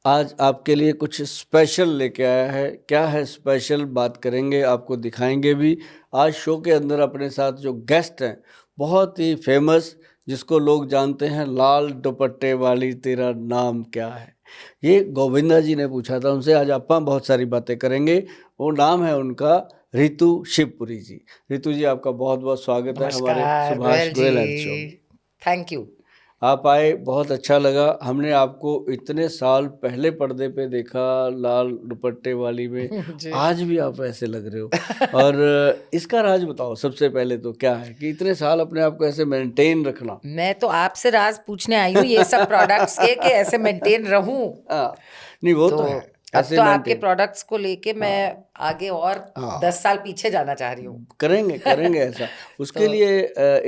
आज आपके लिए कुछ स्पेशल लेके आया है। क्या है स्पेशल, बात करेंगे, आपको दिखाएंगे भी। आज शो के अंदर अपने साथ जो गेस्ट हैं, बहुत ही फेमस, जिसको लोग जानते हैं, लाल दुपट्टे वाली तेरा नाम क्या है। ये गोविंदा जी ने पूछा था उनसे। आज आप बहुत सारी बातें करेंगे। वो नाम है उनका रितु शिवपुरी जी। रितु जी, आपका बहुत बहुत स्वागत है हमारे नमस्कार सुभाष गोयल गोयल हेल्थ शो में। जी। Thank you. आप आए, बहुत अच्छा लगा। हमने आपको इतने साल पहले पर्दे पे देखा, लाल दुपट्टे वाली में। जी। आज भी आप ऐसे लग रहे हो। और इसका राज बताओ सबसे पहले तो, क्या है कि इतने साल अपने आप को ऐसे मेंटेन रखना। मैं तो आपसे राज पूछने आई हूँ ये सब प्रोडक्ट्स के कि ऐसे मेंटेन रहूं। हाँ, नहीं वो तो तो है, अब ऐसे तो आपके मेंटेन। प्रोडक्ट्स को लेके मैं हाँ आगे और हाँ, 10 साल पीछे जाना चाह रही हूँ। करेंगे करेंगे ऐसा। उसके तो लिए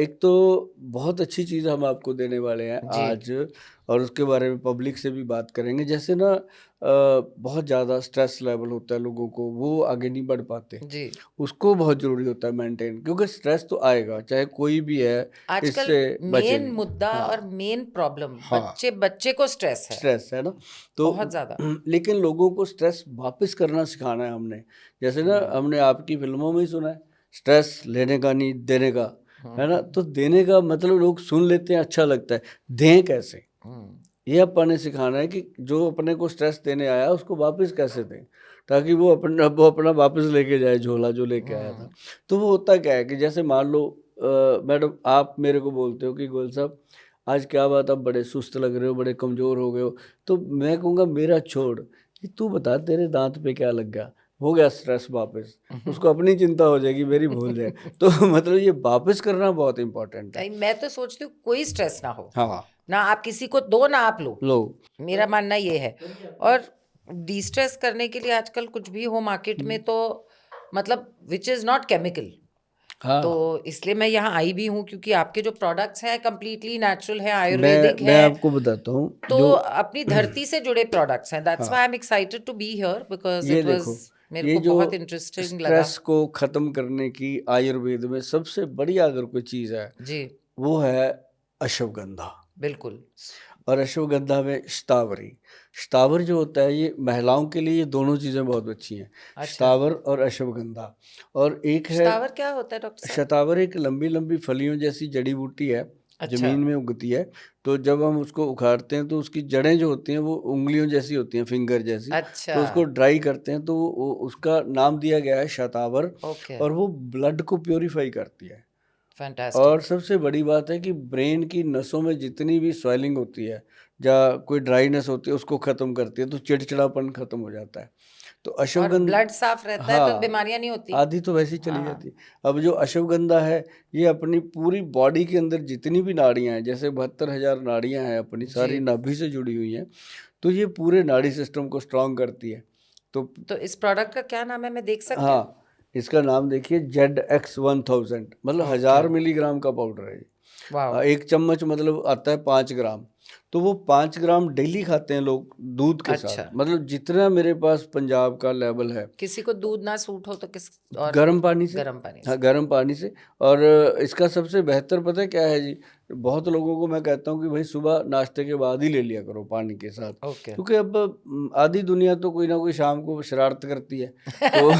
एक तो बहुत अच्छी चीज़ हम आपको देने वाले हैं जी आज। और उसके बारे में पब्लिक से भी बात करेंगे। जैसे ना बहुत ज़्यादा स्ट्रेस लेवल होता है लोगों को, वो आगे नहीं बढ़ पाते। जी उसको बहुत ज़रूरी होता है मेंटेन, क्योंकि स्ट्रेस तो आएगा चाहे कोई भी है, आजकल इससे बचे मेन नहीं। मुद्दा और हाँ मेन प्रॉब्लम हाँ, बच्चे बच्चे को स्ट्रेस है स्ट्रेस है ना। तो बहुत ज्यादा। लेकिन लोगों को स्ट्रेस वापस करना सिखाना है हमने। जैसे ना हमने आपकी फिल्मों में ही सुना है, स्ट्रेस लेने का नहीं, देने का। है ना, तो देने का मतलब लोग सुन लेते हैं, अच्छा लगता है। दें कैसे, हम्म, ये अपन ने सिखाना है कि जो अपने को स्ट्रेस देने आया उसको वापस कैसे दें, ताकि वो अपना वापस लेके जाए झोला जो लेके आया था। तो वो होता क्या है कि जैसे मान लो मैडम, आप मेरे को बोलते हो कि गोयल साहब, आज क्या बात, आप बड़े सुस्त लग रहे हो, बड़े कमज़ोर हो गए हो। तो मैं कहूँगा मेरा छोड़, ये तू बता तेरे दांत पे क्या लग गया। हो गया स्ट्रेस वापस, उसको अपनी चिंता हो जाएगी, मेरी भूल जाए। तो मतलब ये वापस करना बहुत इंपॉर्टेंट है। नहीं, मैं तो सोचती हूँ कोई स्ट्रेस ना हो, हाँ, ना आप किसी को दो ना आप लो। लो। मेरा मानना ये है। और डिस्ट्रेस करने के लिए आजकल कुछ भी हो मार्केट में तो मतलब विच इज नॉट केमिकल। तो हाँ, इसलिए मैं यहाँ आई भी हूँ क्योंकि आपके जो प्रोडक्ट्स हैं कंप्लीटली नेचुरल है, मैं आयुर्वेदिक मैं है। आपको बताता हूँ तो जो अपनी धरती से जुड़े प्रोडक्ट्स हैं। दैट्स व्हाई आई हाँ, am excited to be here because ये इट वाज देखो, मेरे ये को जो बहुत इंटरेस्टिंग लगा। स्ट्रेस को खत्म करने की आयुर्वेद में सबसे बढ़िया अगर कोई चीज है, जी वो है अश्वगंधा। बिल्कुल। और अश्वगंधा में शतावरी, शतावर जो होता है, ये महिलाओं के लिए ये दोनों चीज़ें बहुत अच्छी हैं, अच्छा, शतावर और अश्वगंधा। और एक है शतावर क्या होता है डॉक्टर साहब? शतावर, एक लंबी लंबी फलियों जैसी जड़ी बूटी है, अच्छा जमीन में उगती है। तो जब हम उसको उखाड़ते हैं तो उसकी जड़ें जो होती हैं वो उंगलियों जैसी होती हैं, फिंगर जैसी। अच्छा। तो उसको ड्राई करते हैं तो उसका नाम दिया गया है शतावर। ओके। और वो ब्लड को प्योरीफाई करती है। और फैंटास्टिक। सबसे बड़ी बात है कि ब्रेन की नसों में जितनी भी स्वेलिंग होती है या कोई ड्राइनेस होती है, उसको ख़त्म करती है, तो चिड़चिड़ापन ख़त्म हो जाता है। तो और ब्लड अश्वगंधा, साफ रहता है तो हाँ, बीमारियां नहीं होती। आधी तो वैसे ही चली हाँ जाती है। अब जो अश्वगंधा है, ये अपनी पूरी बॉडी के अंदर जितनी भी नाड़ियां हैं, जैसे 72,000 नाड़ियां हैं, अपनी जी। सारी नाभि से जुड़ी हुई हैं। तो ये पूरे नाड़ी सिस्टम को स्ट्रांग करती है। तो तो इस प्रोडक्ट का क्या नाम है, मैं देख सकती हूँ? हाँ, इसका नाम देखिए, ZX1000, मतलब ओके। 1000 मिलीग्राम का पाउडर है ये। वाओ। एक चम्मच मतलब आता है 5 ग्राम। तो वो 5 ग्राम डेली खाते हैं लोग दूध के साथ। अच्छा, मतलब जितना मेरे पास पंजाब का लेवल है, किसी को दूध ना सूट हो तो किस और गर्म पानी से। गर्म पानी हाँ, से। गर्म पानी से। और इसका सबसे बेहतर पता है क्या है जी, बहुत लोगों को मैं कहता हूँ कि भाई सुबह नाश्ते के बाद ही ले लिया करो पानी के साथ। ओके। क्योंकि अब आधी दुनिया तो कोई ना कोई शाम को शरारत करती है। तो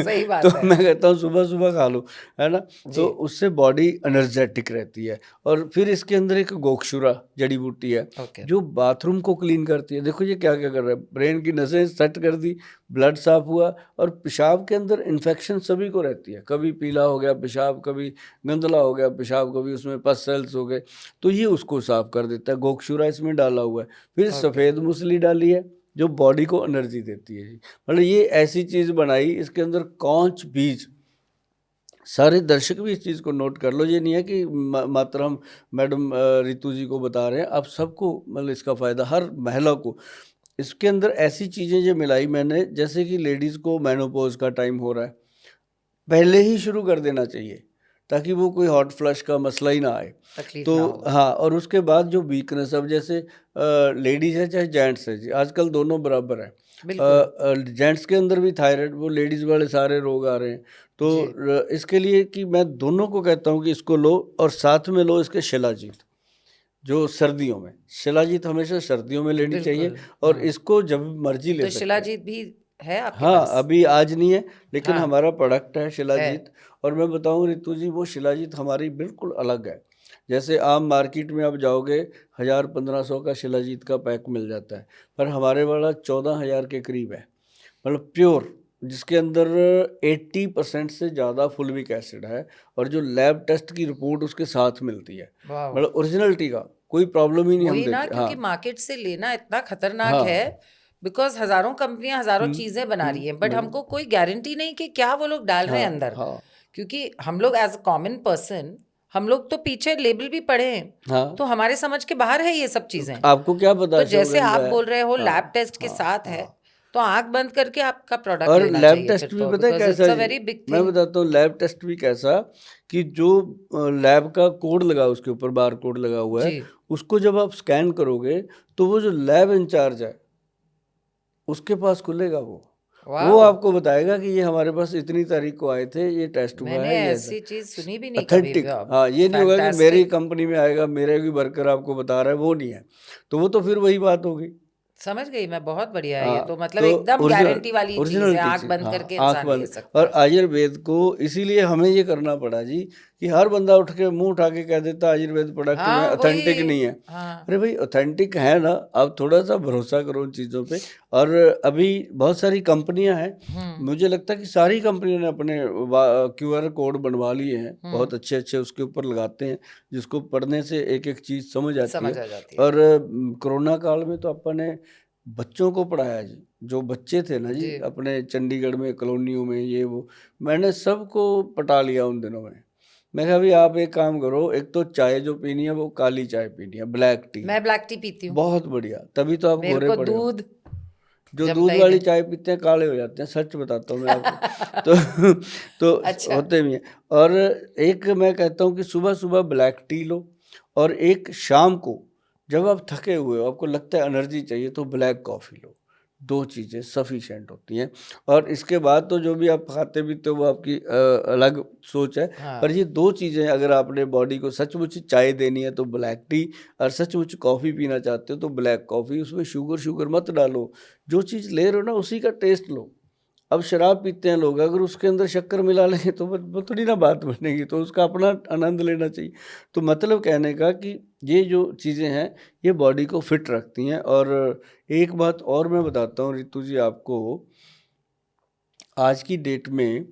सही बात तो है। मैं कहता हूँ सुबह सुबह खा लो, है ना। जी। तो उससे बॉडी एनर्जेटिक रहती है। और फिर इसके अंदर एक गोक्षुरा जड़ी बूटी है, ओके। जो बाथरूम को क्लीन करती है। देखो ये क्या क्या कर रहा है, ब्रेन की नसें सेट कर दी, ब्लड साफ हुआ। और पेशाब के अंदर इन्फेक्शन सभी को रहती है, कभी पीला हो गया पेशाब, कभी गंदला हो गया पेशाब, कभी उसमें पस सेल्स हो गए, तो ये उसको साफ कर देता है। गोक्षुरा इसमें डाला हुआ है। फिर ओके। सफ़ेद मूसली डाली है, जो बॉडी को एनर्जी देती है जी। मतलब ये ऐसी चीज़ बनाई, इसके अंदर कौच बीज, सारे दर्शक भी इस चीज़ को नोट कर लो। ये नहीं है कि मात्र हम मैडम रितु जी को बता रहे हैं, आप सबको मतलब इसका फ़ायदा, हर महिला को। इसके अंदर ऐसी चीज़ें जो मिलाई मैंने, जैसे कि लेडीज़ को मेनोपॉज का टाइम हो रहा है, पहले ही शुरू कर देना चाहिए, ताकि वो कोई हॉट फ्लश का मसला ही ना आए। तकलीफ तो ना हो। हाँ, और उसके बाद जो वीकनेस, अब जैसे लेडीज़ है चाहे जेंट्स है जी, आजकल दोनों बराबर है। बिल्कुल। जेंट्स के अंदर भी थायराइड, वो लेडीज़ वाले सारे रोग आ रहे हैं। तो जी। इसके लिए कि मैं दोनों को कहता हूँ कि इसको लो, और साथ में लो इसके शिलाजीत। जो सर्दियों में, शिलाजीत हमेशा सर्दियों में लेनी चाहिए, बिल्कुल। और इसको जब मर्जी ले तो सकते हैं। शिलाजीत भी है आपके हाँ, पास? अभी आज नहीं है, लेकिन हाँ, हमारा प्रोडक्ट है है। शिलाजीत। और मैं बताऊं रितु जी, वो शिलाजीत हमारी बिल्कुल अलग है। जैसे आम मार्केट में आप जाओगे 1000-1500 का शिलाजीत का पैक मिल जाता है, पर हमारे वाला 14,000 के करीब है, मतलब प्योर, जिसके अंदर 80% से ज़्यादा फुलविक एसिड है, और जो लैब टेस्ट की रिपोर्ट उसके साथ मिलती है, वाह! मतलब ओरिजिनलिटी का कोई प्रॉब्लम ही नहीं हम वही ना, देते। क्योंकि हाँ मार्केट से लेना इतना खतरनाक हाँ। है, बिकॉज हजारों कंपनियां हजारों हम्म, चीजें बना रही हैं, बट बिल्कुल। हमको कोई गारंटी नहीं कि क्या वो लोग डाल रहे हैं हाँ अंदर। हाँ क्योंकि हम लोग एज अ कॉमन पर्सन, हम लोग तो पीछे लेबल भी पढ़े हैं, हाँ। तो हमारे समझ के बाहर है ये सब चीजें। आपको क्या पता तो जैसे अश्वगंधा आप है? बोल रहे हो हाँ लैब टेस्ट के हाँ साथ है, हाँ। तो आंख बंद करके आपका प्रोडक्ट और लेना लैब चाहिए फिर टेस्ट भी तो, पता है बिकॉज कैसा इट्स अ जी? वेरी बिग मैं थिंग। बताता हूँ लैब टेस्ट भी कैसा, कि जो लैब का कोड लगा, उसके ऊपर बार कोड लगा हुआ जी। है, उसको जब आप स्कैन करोगे तो वो जो लैब इंचार्ज है उसके पास खुलेगा वो वाह, आपको बताएगा कि ये हमारे पास इतनी तारीख को आए थे, ये टेस्ट हुआ मैंने है, ये ऐसा ऐसी चीज सुनी भी नहीं कभी। ऑथेंटिक। हाँ, ये नहीं होगा कि मेरी फैंटास्टिक। कंपनी में आएगा, मेरा भी वर्कर आपको बता रहा है, वो नहीं है। तो वो तो फिर वही बात होगी। समझ गई मैं, बहुत बढ़िया है ये हाँ, तो, मतलब तो एकदम ओरिजिनल गारंटी वाली चीज है, ओरिजिनलिटी आंख चीज, बंद हाँ करके आंख इंसान ले बंद। सकता और है। आयुर्वेद को इसीलिए हमें ये करना पड़ा जी, कि हर बंदा उठ के मुंह उठा के कह देता आयुर्वेद प्रोडक्ट में हाँ ऑथेंटिक वही। नहीं है। हाँ। अरे भाई, ऑथेंटिक है ना, आप थोड़ा सा भरोसा करो उन चीज़ों पे। और अभी बहुत सारी कंपनियां हैं, मुझे लगता है कि सारी कंपनियों ने अपने QR कोड बनवा लिए हैं, बहुत अच्छे अच्छे, उसके ऊपर लगाते हैं, जिसको पढ़ने से एक एक चीज़ समझ आती समझ है। आ जाती है। और कोरोना काल में तो अपन ने बच्चों को पढ़ाया जी, जो बच्चे थे ना जी जी। अपने चंडीगढ़ में कॉलोनियों में, ये वो, मैंने सबको पटा लिया उन दिनों में। मैं कहा भाई आप एक काम करो, एक तो चाय जो पीनी है वो काली चाय पीनी है, ब्लैक टी, मैं ब्लैक टी पीती हूँ। बहुत बढ़िया, तभी तो आप मेरे गोरे को पड़े हो। दूध जो जमता दूध ही वाली नहीं। चाय पीते हैं काले हो जाते हैं, सच बताता हूँ मैं आपको। तो तो अच्छा। होते भी हैं। और एक मैं कहता हूँ कि सुबह सुबह ब्लैक टी लो, और एक शाम को जब आप थके हुए हो, आपको लगता है एनर्जी चाहिए, तो ब्लैक कॉफ़ी लो। 2 चीज़ें सफिशिएंट होती हैं। और इसके बाद तो जो भी आप खाते पीते हो वो आपकी अलग सोच है। पर हाँ। ये 2 चीज़ें अगर आपने बॉडी को सचमुच चाय देनी है तो ब्लैक टी, और सचमुच कॉफ़ी पीना चाहते हो तो ब्लैक कॉफ़ी। उसमें शुगर मत डालो, जो चीज़ ले रहे हो ना उसी का टेस्ट लो। अब शराब पीते हैं लोग, अगर उसके अंदर शक्कर मिला लेंगे तो वो थोड़ी ना बात बनेगी, तो उसका अपना आनंद लेना चाहिए। तो मतलब कहने का कि ये जो चीज़ें हैं ये बॉडी को फिट रखती हैं। और एक बात और मैं बताता हूँ रितु जी आपको, आज की डेट में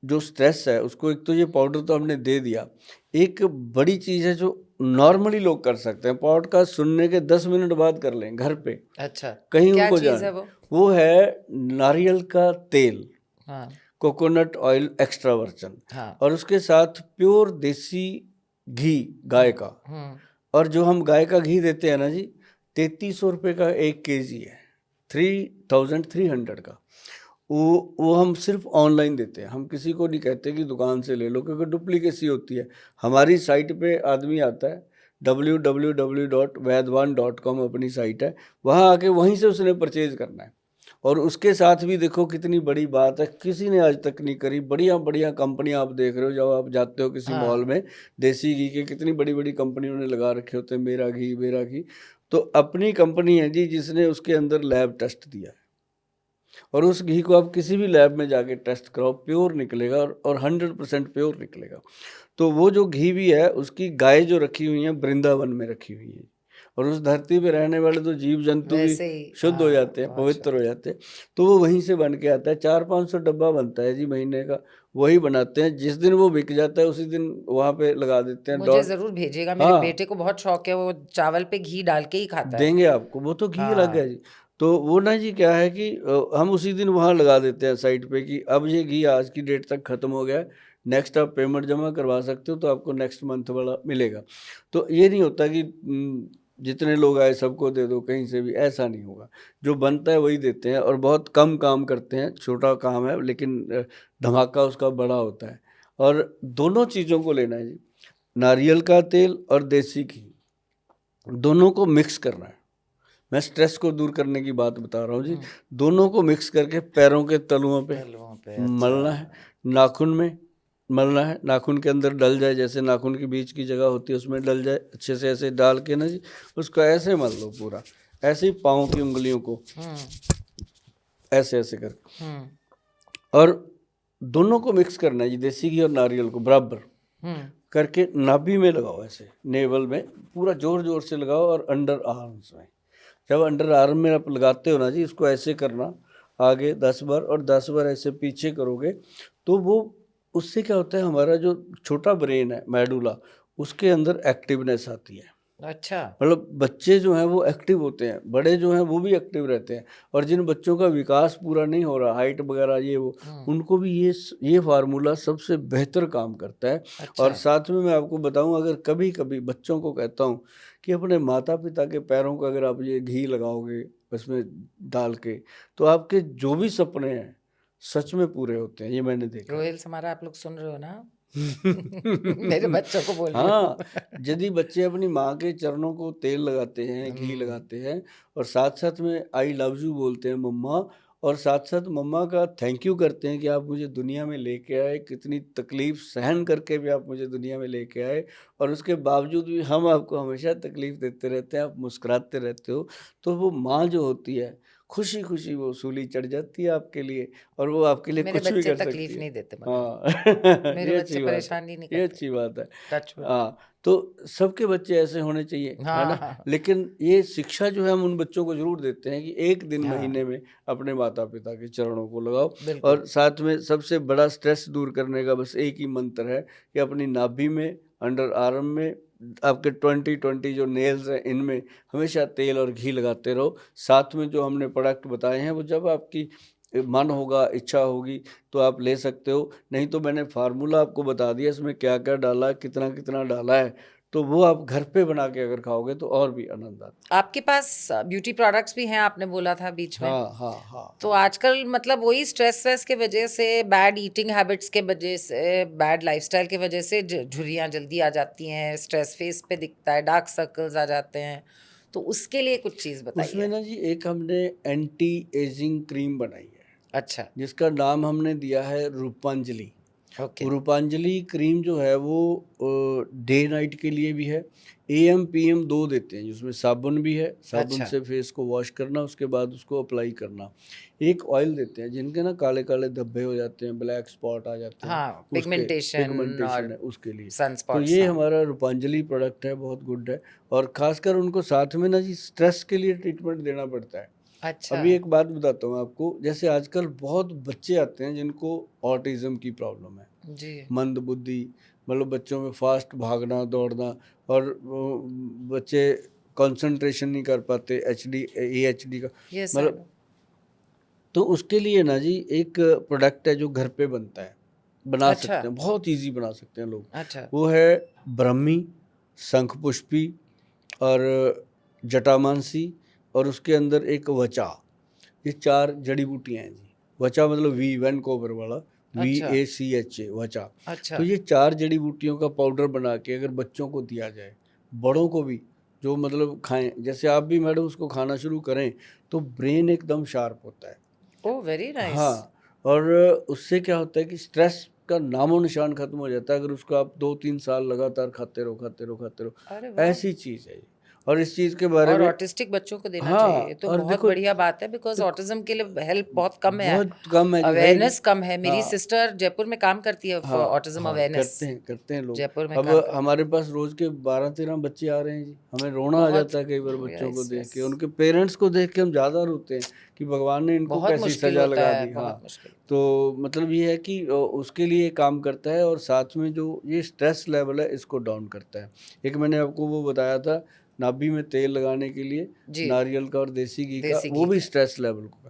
जो स्ट्रेस है उसको, एक तो ये पाउडर तो हमने दे दिया, एक बड़ी चीज़ है जो नॉर्मली लोग कर सकते हैं, पॉडकास्ट सुनने के 10 मिनट बाद कर लें घर पे, अच्छा, कहीं क्या उनको चीज है जाने। वो? वो है नारियल का तेल, हाँ। कोकोनट ऑयल एक्स्ट्रा वर्जन, हाँ। और उसके साथ प्योर देसी घी गाय का। हम्म। और जो हम गाय का घी देते हैं ना जी, 3300 रुपये का 1 kg है, 3300 का। वो हम सिर्फ ऑनलाइन देते हैं, हम किसी को नहीं कहते कि दुकान से ले लो, क्योंकि डुप्लीकेसी होती है। हमारी साइट पे आदमी आता है, www.vaidwan.com अपनी साइट है, वहाँ आके वहीं से उसने परचेज करना है। और उसके साथ भी देखो कितनी बड़ी बात है, किसी ने आज तक नहीं करी। बढ़िया बढ़िया कंपनियां आप देख रहे हो, जब आप जाते हो किसी मॉल में, देसी घी के कितनी बड़ी बड़ी कंपनियों ने लगा रखे होते हैं, मेरा घी मेरा घी। तो अपनी कंपनी है जी जिसने उसके अंदर लैब टेस्ट दिया है, और उस घी को आप किसी भी लैब में जाके टेस्ट कराओ, प्योर निकलेगा, और 100% प्योर निकलेगा। तो वो जो घी भी है उसकी गाय जो रखी हुई है वृंदावन में रखी हुई है, और उस धरती पे रहने वाले तो जीव जंतु भी वैसे ही, शुद्ध हो जाते हैं, बहुत पवित्र शुद्ध। हो जाते हैं। तो वो वहीं से बन के आता है, 400-500 डब्बा बनता है जी महीने का, वही बनाते हैं। जिस दिन वो बिक जाता है उसी दिन वहाँ पे लगा देते हैं मुझे डॉट। जरूर भेजिएगा, मेरे हाँ, बेटे को बहुत शौक है, वो चावल पे घी डाल के ही खाता है। देंगे आपको, वो तो घी लग गया हाँ। जी। तो वो ना जी क्या है कि हम उसी दिन वहाँ लगा देते हैं साइट पे कि अब ये घी आज की डेट तक ख़त्म हो गया है, नेक्स्ट आप पेमेंट जमा करवा सकते हो, तो आपको नेक्स्ट मंथ वाला मिलेगा। तो ये नहीं होता कि जितने लोग आए सबको दे दो कहीं से भी, ऐसा नहीं होगा। जो बनता है वही देते हैं, और बहुत कम काम करते हैं, छोटा काम है लेकिन धमाका उसका बड़ा होता है। और दोनों चीज़ों को लेना है जी, नारियल का तेल और देसी घी, दोनों को मिक्स करना है। मैं स्ट्रेस को दूर करने की बात बता रहा हूँ जी। दोनों को मिक्स करके पैरों के तलुओं पे तलवों पे, अच्छा। मलना है, नाखून में मलना है, नाखून के अंदर डल जाए, जैसे नाखून के बीच की जगह होती है उसमें डल जाए, अच्छे से ऐसे डाल के ना जी उसको ऐसे मल लो पूरा, ऐसे ही पाँव की उंगलियों को ऐसे ऐसे करके, और दोनों को मिक्स करना है जी, देसी घी और नारियल को बराबर करके नाभि में लगाओ, ऐसे नेवल में पूरा जोर जोर से लगाओ, और अंडर आर्म्स में, जब अंडर आर्म में आप लगाते हो ना जी, इसको ऐसे करना आगे 10 बार और 10 बार ऐसे पीछे करोगे, तो वो उससे क्या होता है, हमारा जो छोटा ब्रेन है मेडुला, उसके अंदर एक्टिवनेस आती है। अच्छा। मतलब बच्चे जो हैं वो एक्टिव होते हैं, बड़े जो हैं वो भी एक्टिव रहते हैं, और जिन बच्चों का विकास पूरा नहीं हो रहा, हाइट वगैरह ये वो, उनको भी ये फार्मूला सबसे बेहतर काम करता है। अच्छा। और साथ में मैं आपको बताऊं, अगर कभी कभी बच्चों को कहता हूं कि अपने माता पिता के पैरों को अगर आप ये घी लगाओगे उसमें डाल के, तो आपके जो भी सपने हैं सच में पूरे होते हैं, ये मैंने देखा है। रोहिल समारा, आप लोग सुन रहे हो ना? मेरे बच्चों को बोल रही हूँ। हाँ, यदि बच्चे अपनी माँ के चरणों को तेल लगाते हैं, घी लगाते हैं, और साथ साथ में आई लव यू बोलते हैं मम्मा, और साथ साथ मम्मा का थैंक यू करते हैं कि आप मुझे दुनिया में लेके आए, कितनी तकलीफ सहन करके भी आप मुझे दुनिया में लेके आए, और उसके बावजूद भी हम आपको हमेशा तकलीफ देते रहते हैं, आप मुस्कुराते रहते हो, तो वो माँ जो होती है खुशी खुशी वो सूली चढ़ जाती है आपके लिए, और वो आपके लिए मेरे कुछ भी बच्चे कर सकती तकलीफ है। नहीं देते मगर, हाँ मेरे ये बच्चे अच्छी बात है, परेशानी नहीं ये करते। अच्छी बात है। Touch wood. हाँ, तो सबके बच्चे ऐसे होने चाहिए, है ना? हाँ लेकिन ये शिक्षा जो है हम उन बच्चों को जरूर देते हैं कि एक दिन हाँ, महीने में अपने माता पिता के चरणों को लगाओ, बिल्कुल। और साथ में सबसे बड़ा स्ट्रेस दूर करने का बस एक ही मंत्र है कि अपनी नाभि में, अंडर आर्म में, आपके 20 जो नेल्स हैं इनमें हमेशा तेल और घी लगाते रहो। साथ में जो हमने प्रोडक्ट बताए हैं वो जब आपकी मन होगा, इच्छा होगी तो आप ले सकते हो, नहीं तो मैंने फार्मूला आपको बता दिया इसमें क्या क्या डाला है, कितना कितना डाला है, तो वो आप घर पे बना के अगर खाओगे तो और भी आनंद आता आपके पास ब्यूटी प्रोडक्ट्स भी हैं, आपने बोला था बीच है। में। हाँ हाँ हाँ तो आजकल मतलब वही स्ट्रेस के वजह से, बैड ईटिंग हैबिट्स के वजह से, बैड लाइफस्टाइल के वजह से झुर्रियाँ जल्दी आ जाती हैं, स्ट्रेस फेस पे दिखता है, डार्क सर्कल्स आ जाते हैं, तो उसके लिए कुछ चीज़ उसमें बताइए। ना जी एक हमने एंटी एजिंग क्रीम बनाई है, अच्छा। जिसका नाम हमने दिया है रूपांजलि। ओके। रूपांजलि क्रीम जो है वो डे नाइट के लिए भी है, एएम पीएम दो देते हैं, जिसमें साबुन भी है, साबुन अच्छा। से फेस को वॉश करना, उसके बाद उसको अप्लाई करना। एक ऑयल देते हैं जिनके ना काले काले धब्बे हो जाते हैं, ब्लैक स्पॉट आ जाते हैं, हाँ, उसके पिगमेंटेशन और पिगमेंटेशन है उसके लिए। सन तो स्पॉट्स। ये हाँ। हमारा रूपांजलि प्रोडक्ट है, बहुत गुड है, और खासकर उनको साथ में ना जी स्ट्रेस के लिए ट्रीटमेंट देना पड़ता है। अच्छा। अभी एक बात बताता हूँ आपको, जैसे आजकल बहुत बच्चे आते हैं जिनको ऑटिज्म की प्रॉब्लम है, जी। मंद बुद्धि, मतलब बच्चों में फास्ट भागना दौड़ना, और बच्चे कंसंट्रेशन नहीं कर पाते, एचडी एएचडी का, यस आई मतलब नो। तो उसके लिए ना जी एक प्रोडक्ट है जो घर पे बनता है, बना अच्छा। सकते हैं, बहुत इजी बना सकते हैं लोग। अच्छा। वो है ब्रह्मी, शंखपुष्पी, और जटामांसी, और उसके अंदर एक वचा, ये 4 जड़ी बूटियां हैं जी। वचा मतलब वैनकोवर वाला, अच्छा। VACHA वचा। अच्छा। तो ये 4 जड़ी बूटियों का पाउडर बना के अगर बच्चों को दिया जाए, बड़ों को भी, जो मतलब खाएं, जैसे आप भी मैडम उसको खाना शुरू करें, तो ब्रेन एकदम शार्प होता है। Oh very nice. हाँ, और उससे क्या होता है कि स्ट्रेस का नामो निशान खत्म हो जाता है, अगर उसको आप 2-3 साल लगातार खाते रहो खाते रहो खाते रहो, अरे वाह। ऐसी चीज़ है ये। और इस चीज़ के बारे और में, ऑटिस्टिक बच्चों को देना चाहिए, ये हाँ, तो और बहुत देखो बढ़िया बात है, बिकॉज देखो ऑटिज्म के लिए हेल्प बहुत कम है, बहुत कम है जी, है अवेयरनेस नहीं। कम है। मेरी हाँ सिस्टर जयपुर में काम करती है फॉर हाँ ऑटिज्म हाँ, अवेयरनेस, करते हैं लोग। जयपुर में अब काम करती हमारे पास रोज के 12-13 बच्चे आ रहे हैं जी, हमें रोना आ बहुत। जाता है कई बार बच्चों को यस देख यस, के, उनके पेरेंट्स को देख के हम ज़्यादा रोते हैं कि भगवान ने इनको बहुत कैसी मुश्किल सज़ा होता लगा है, दी। हाँ, बहुत मुश्किल। तो मतलब ये है कि उसके लिए काम करता है, और साथ में जो ये स्ट्रेस लेवल है इसको डाउन करता है। एक मैंने आपको वो बताया था नाभि में तेल लगाने के लिए, जी। नारियल का और देसी घी का, देसी वो घी भी का। स्ट्रेस लेवल को